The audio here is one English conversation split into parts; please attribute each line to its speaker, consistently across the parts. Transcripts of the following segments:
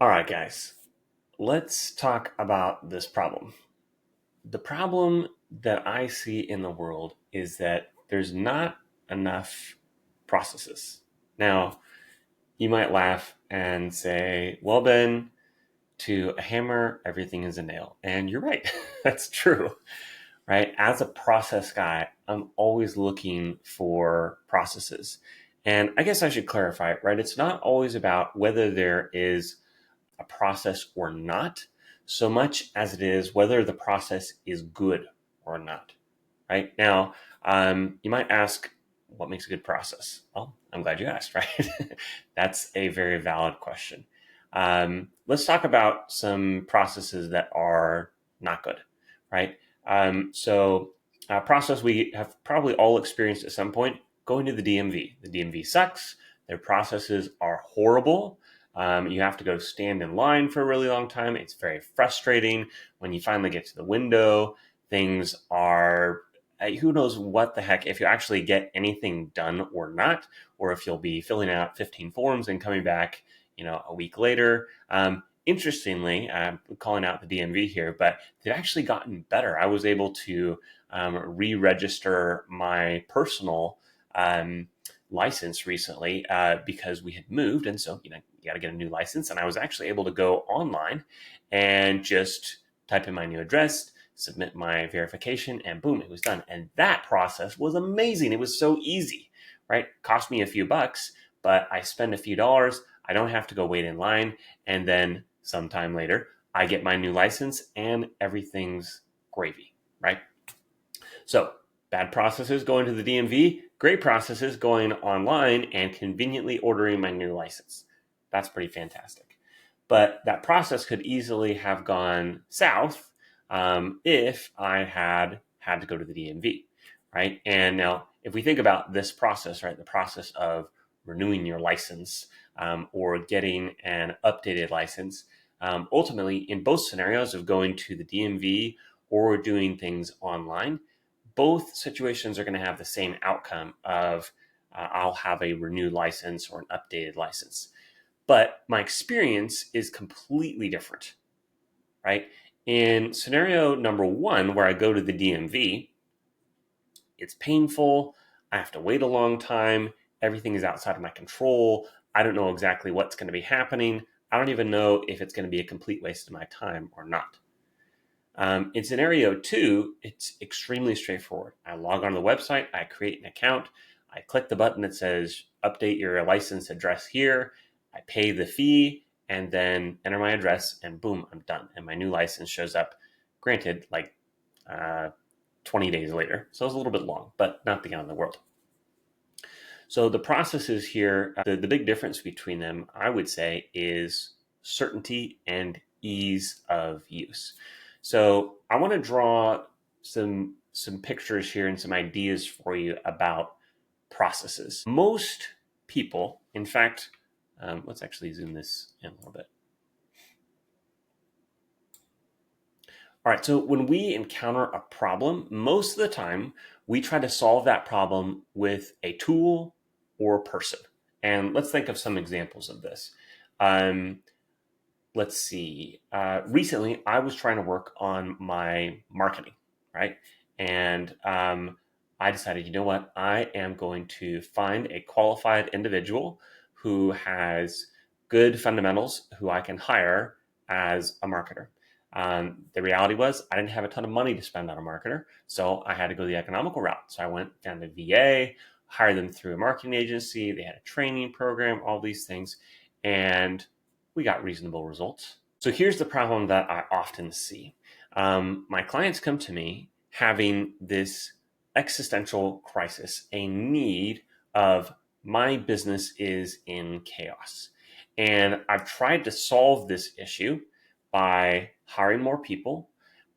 Speaker 1: All right, guys, let's talk about this problem. The problem that I see in the world is that there's not enough processes. Now, you might laugh and say, well, Ben, to a hammer, everything is a nail. And you're right, that's true, right? As a process guy, I'm always looking for processes. And I guess I should clarify, right? It's not always about whether there is a process or not, so much as it is whether the process is good or not. Right now, you might ask, what makes a good process? Well, I'm glad you asked, right? That's a very valid question. Let's talk about some processes that are not good, right? A process we have probably all experienced at some point, going to the DMV. The DMV sucks. Their processes are horrible. You have to go stand in line for a really long time. It's very frustrating. When you finally get to the window, things are, who knows what the heck, if you actually get anything done or not, or if you'll be filling out 15 forms and coming back, a week later. Interestingly, I'm calling out the DMV here, but they've actually gotten better. I was able to re-register my personal license recently because we had moved, and so you got to get a new license. And I was actually able to go online and just type in my new address, submit my verification, and boom, it was done. And that process was amazing. It was so easy, right? Cost me a few bucks, but I spend a few dollars. I don't have to go wait in line, and then sometime later, I get my new license, and everything's gravy, right? So bad processes going to the DMV, great processes going online and conveniently ordering my new license. That's pretty fantastic. But that process could easily have gone south if I had to go to the DMV, right? And now, if we think about this process, right, the process of renewing your license or getting an updated license, ultimately, in both scenarios of going to the DMV or doing things online, both situations are going to have the same outcome of I'll have a renewed license or an updated license. But my experience is completely different, right? In scenario number one, where I go to the DMV, it's painful. I have to wait a long time. Everything is outside of my control. I don't know exactly what's going to be happening. I don't even know if it's going to be a complete waste of my time or not. In scenario two, it's extremely straightforward. I log on to the website, I create an account, I click the button that says update your license address here, I pay the fee, and then enter my address, and boom, I'm done. And my new license shows up, granted, like 20 days later. So it's a little bit long, but not the end of the world. So the processes here, the big difference between them, I would say, is certainty and ease of use. So I want to draw some pictures here and some ideas for you about processes. Most people, in fact, let's actually zoom this in a little bit. All right, so when we encounter a problem, most of the time we try to solve that problem with a tool or a person. And let's think of some examples of this. Let's see. Recently, I was trying to work on my marketing, right? And I decided, you know what? I am going to find a qualified individual who has good fundamentals, who I can hire as a marketer. The reality was I didn't have a ton of money to spend on a marketer, so I had to go the economical route. So I went down to VA, hired them through a marketing agency. They had a training program, all these things, and we got reasonable results. So here's the problem that I often see. My clients come to me having this existential crisis, a need of my business is in chaos. And I've tried to solve this issue by hiring more people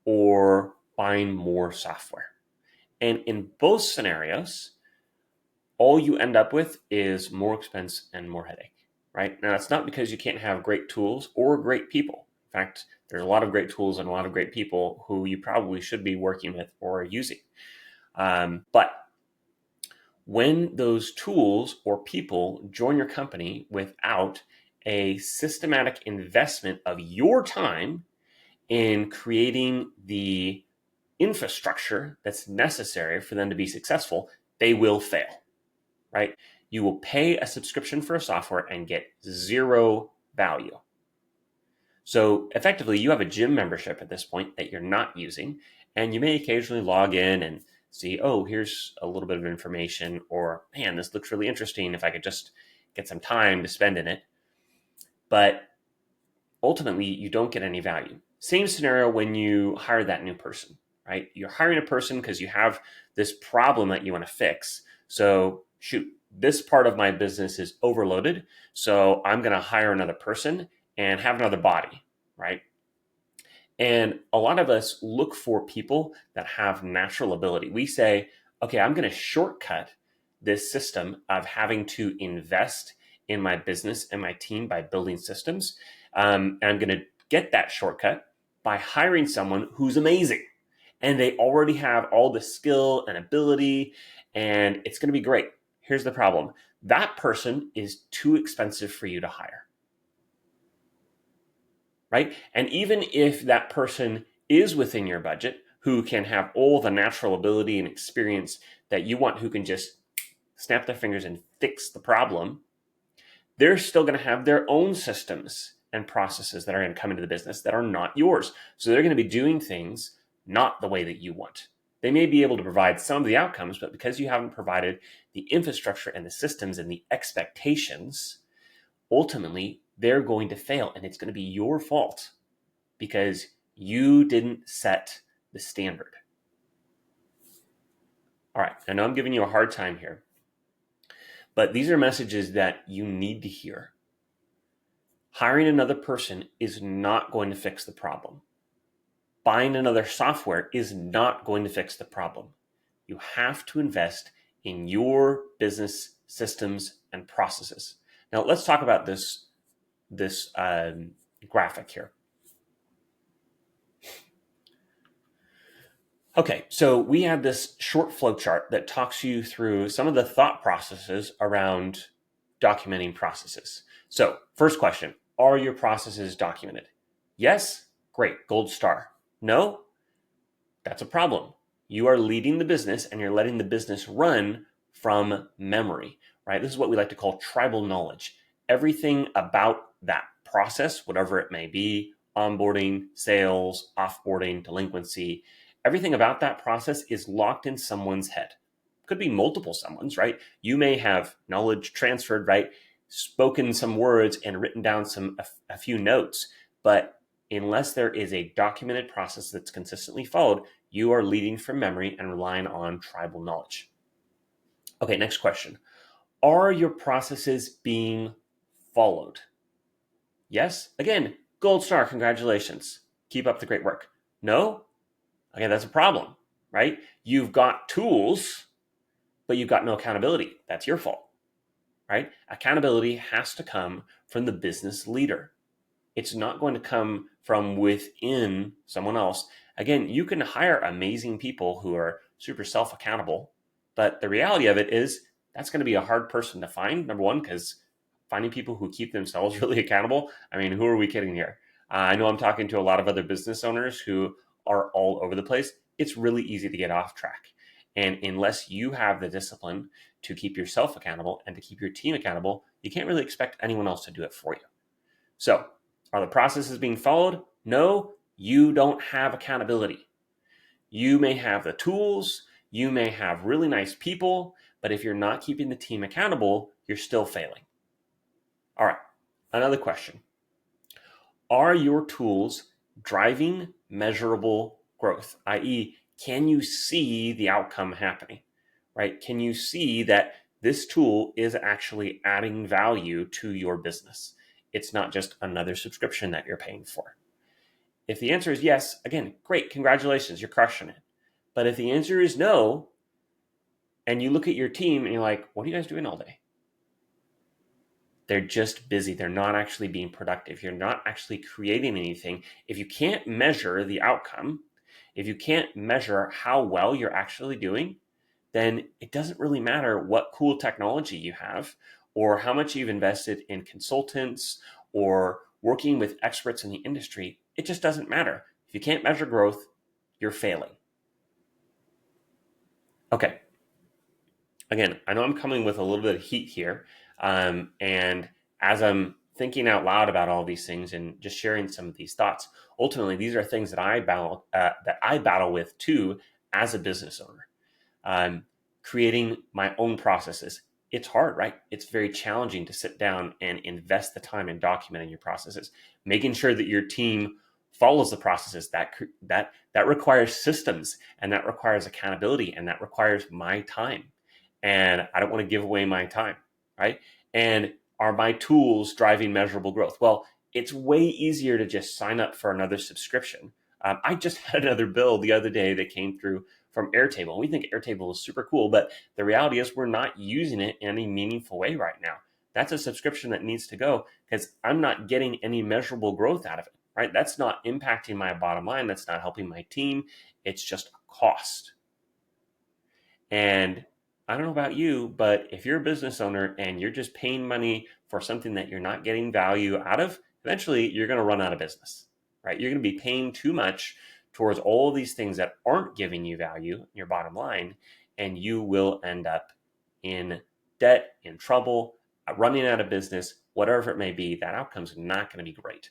Speaker 1: or buying more software. And in both scenarios, all you end up with is more expense and more headache, right? Now, that's not because you can't have great tools or great people. In fact, there's a lot of great tools and a lot of great people who you probably should be working with or using. But when those tools or people join your company without a systematic investment of your time in creating the infrastructure that's necessary for them to be successful, they will fail, right? You will pay a subscription for a software and get zero value. So effectively, you have a gym membership at this point that you're not using, and you may occasionally log in and see, oh, here's a little bit of information, or man, this looks really interesting if I could just get some time to spend in it. But ultimately, you don't get any value. Same scenario when you hire that new person, right? You're hiring a person because you have this problem that you want to fix. So shoot, this part of my business is overloaded, so I'm going to hire another person and have another body, right? And a lot of us look for people that have natural ability. We say, okay, I'm going to shortcut this system of having to invest in my business and my team by building systems. And I'm going to get that shortcut by hiring someone who's amazing. And they already have all the skill and ability, and it's going to be great. Here's the problem. That person is too expensive for you to hire. Right? And even if that person is within your budget, who can have all the natural ability and experience that you want, who can just snap their fingers and fix the problem, they're still going to have their own systems and processes that are going to come into the business that are not yours. So they're going to be doing things not the way that you want. They may be able to provide some of the outcomes, but because you haven't provided the infrastructure and the systems and the expectations, ultimately they're going to fail, and it's going to be your fault because you didn't set the standard. All right, I know I'm giving you a hard time here, but these are messages that you need to hear. Hiring another person is not going to fix the problem. Buying another software is not going to fix the problem. You have to invest in your business systems and processes. Now, let's talk about this graphic here. Okay, so we had this short flowchart that talks you through some of the thought processes around documenting processes. So, first question, are your processes documented? Yes? Great, gold star. No? That's a problem. You are leading the business and you're letting the business run from memory, right? This is what we like to call tribal knowledge. Everything about that process, whatever it may be, onboarding, sales, offboarding, delinquency, everything about that process is locked in someone's head. Could be multiple someone's, right? You may have knowledge transferred, right? Spoken some words and written down a few notes, but unless there is a documented process that's consistently followed, you are leading from memory and relying on tribal knowledge. Okay, next question. Are your processes being followed? Yes? Again, gold star, congratulations. Keep up the great work. No? Okay, that's a problem, right? You've got tools, but you've got no accountability. That's your fault, right? Accountability has to come from the business leader. It's not going to come from within someone else. Again, you can hire amazing people who are super self-accountable, but the reality of it is that's going to be a hard person to find, number one, because finding people who keep themselves really accountable, I mean, who are we kidding here? I know I'm talking to a lot of other business owners who are all over the place. It's really easy to get off track. And unless you have the discipline to keep yourself accountable and to keep your team accountable, you can't really expect anyone else to do it for you. So, are the processes being followed? No, you don't have accountability. You may have the tools, you may have really nice people, but if you're not keeping the team accountable, you're still failing. All right, another question. Are your tools driving measurable growth? i.e., can you see the outcome happening, right? Can you see that this tool is actually adding value to your business? It's not just another subscription that you're paying for. If the answer is yes, again, great, congratulations, you're crushing it. But if the answer is no, and you look at your team and you're like, what are you guys doing all day? They're just busy. They're not actually being productive. You're not actually creating anything. If you can't measure the outcome, if you can't measure how well you're actually doing, then it doesn't really matter what cool technology you have or how much you've invested in consultants or working with experts in the industry, it just doesn't matter. If you can't measure growth, you're failing. Okay. Again, I know I'm coming with a little bit of heat here. And as I'm thinking out loud about all these things and just sharing some of these thoughts, ultimately, these are things that I battle with too as a business owner. Um, Creating my own processes. It's hard, right? It's very challenging to sit down and invest the time in documenting your processes, making sure that your team follows the processes that requires systems, and that requires accountability, and that requires my time. And I don't want to give away my time, right? And are my tools driving measurable growth? Well, it's way easier to just sign up for another subscription. I just had another bill the other day that came through from Airtable. We think Airtable is super cool, but the reality is we're not using it in any meaningful way right now. That's a subscription that needs to go because I'm not getting any measurable growth out of it, right? That's not impacting my bottom line. That's not helping my team. It's just a cost. And I don't know about you, but if you're a business owner and you're just paying money for something that you're not getting value out of, eventually you're going to run out of business, right? You're going to be paying too much towards all of these things that aren't giving you value in your bottom line, and you will end up in debt, in trouble, running out of business, whatever it may be. That outcome's not going to be great.